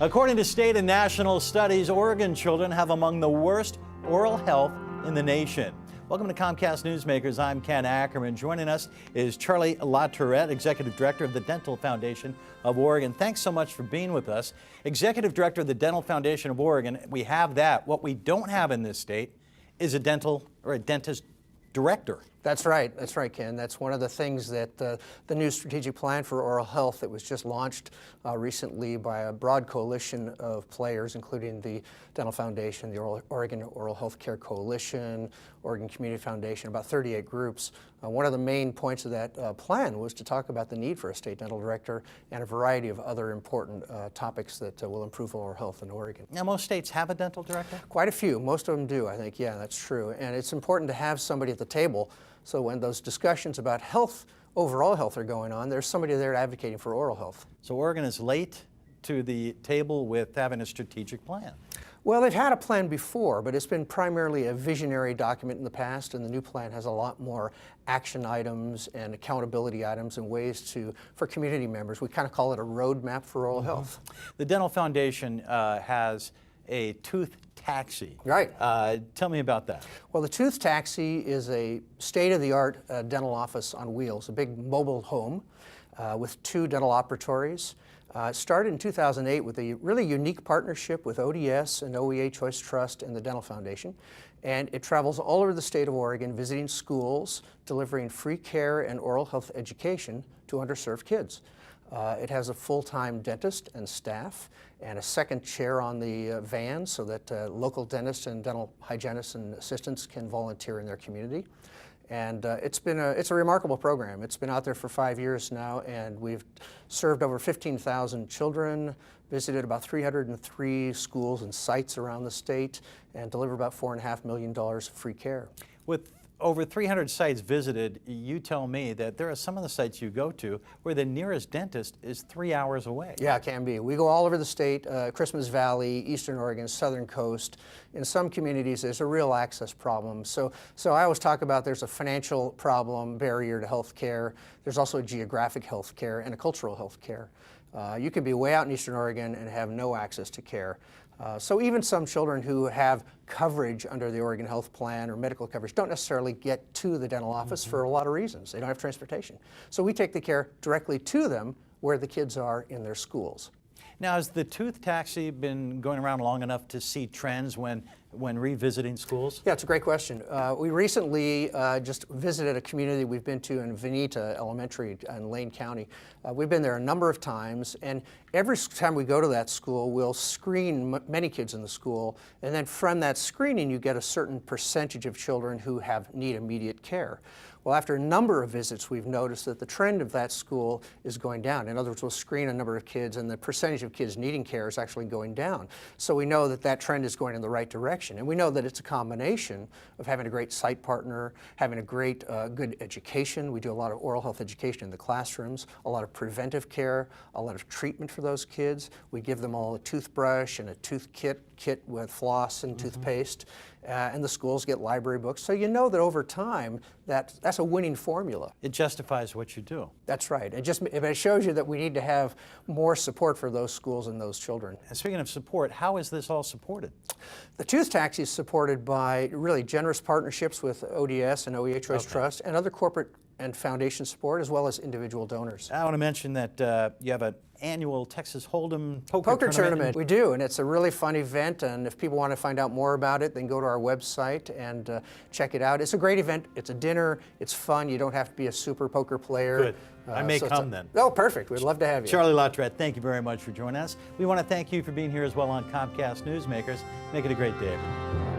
According to state and national studies, Oregon children have among the worst oral health in the nation. Welcome to Comcast Newsmakers. I'm Ken Ackerman. Joining us is Charlie Latourette, Executive Director of the Dental Foundation of Oregon. Thanks so much for being with us. Executive Director of the Dental Foundation of Oregon, we have that. What we don't have in this state is a dental or a dentist director. That's right, Ken. That's one of the things that the new strategic plan for oral health that was just launched recently by a broad coalition of players, including the Dental Foundation, the Oregon Oral Health Care Coalition, Oregon Community Foundation, about 38 groups. One of the main points of that plan was to talk about the need for a state dental director and a variety of other important topics that will improve oral health in Oregon. Now, most states have a dental director? Quite a few. Most of them do, I think. Yeah, that's true. And it's important to have somebody at the table. So when those discussions about health, overall health, are going on, there's somebody there advocating for oral health. So Oregon is late to the table with having a strategic plan. Well, they've had a plan before, but it's been primarily a visionary document in the past, and the new plan has a lot more action items and accountability items and ways for community members. We kind of call it a roadmap for oral health. The Dental Foundation has a tooth taxi. Right. Tell me about that. Well, the tooth taxi is a state-of-the-art dental office on wheels, a big mobile home with 2 dental operatories. It started in 2008 with a really unique partnership with ODS and OEA Choice Trust and the Dental Foundation. And it travels all over the state of Oregon, visiting schools, delivering free care and oral health education to underserved kids. It has a full-time dentist and staff and a second chair on the van so that local dentists and dental hygienists and assistants can volunteer in their community. And it's a remarkable program. It's been out there for 5 years now, and we've served over 15,000 children, visited about 303 schools and sites around the state, and delivered about $4.5 million of free care. With over 300 sites visited, you tell me that there are some of the sites you go to where the nearest dentist is 3 hours away. Yeah, it can be. We go all over the state, Christmas Valley, Eastern Oregon, Southern Coast. In some communities, there's a real access problem. So I always talk about there's a financial problem, barrier to health care. There's also a geographic health care and a cultural health care. You can be way out in Eastern Oregon and have no access to care. So even some children who have coverage under the Oregon Health Plan or medical coverage don't necessarily get to the dental office for a lot of reasons. They don't have transportation. So we take the care directly to them where the kids are in their schools. Now, has the tooth taxi been going around long enough to see trends when revisiting schools? Yeah, it's a great question. We recently just visited a community we've been to in Veneta Elementary in Lane County. We've been there a number of times, and every time we go to that school, we'll screen many kids in the school, and then from that screening, you get a certain percentage of children who need immediate care. Well, after a number of visits, we've noticed that the trend of that school is going down. In other words, we'll screen a number of kids, and the percentage of kids needing care is actually going down. So we know that that trend is going in the right direction. And we know that it's a combination of having a great site partner, having a great, good education. We do a lot of oral health education in the classrooms, a lot of preventive care, a lot of treatment for those kids. We give them all a toothbrush and a tooth kit with floss and toothpaste. And the schools get library books. So you know that over time, that's a winning formula. It justifies what you do. That's right. It shows you that we need to have more support for those schools and those children. And speaking of support, how is this all supported? The tooth taxi is supported by really generous partnerships with ODS and OEA Choice Trust and other corporate and foundation support, as well as individual donors. I want to mention that you have an annual Texas Hold'em poker tournament. We do, and it's a really fun event, and if people want to find out more about it, then go to our website and check it out. It's a great event. It's a dinner. It's fun. You don't have to be a super poker player. Good. I may come then. Oh, perfect. We'd love to have you. Charlie Latourette, thank you very much for joining us. We want to thank you for being here as well on Comcast Newsmakers. Make it a great day, everyone.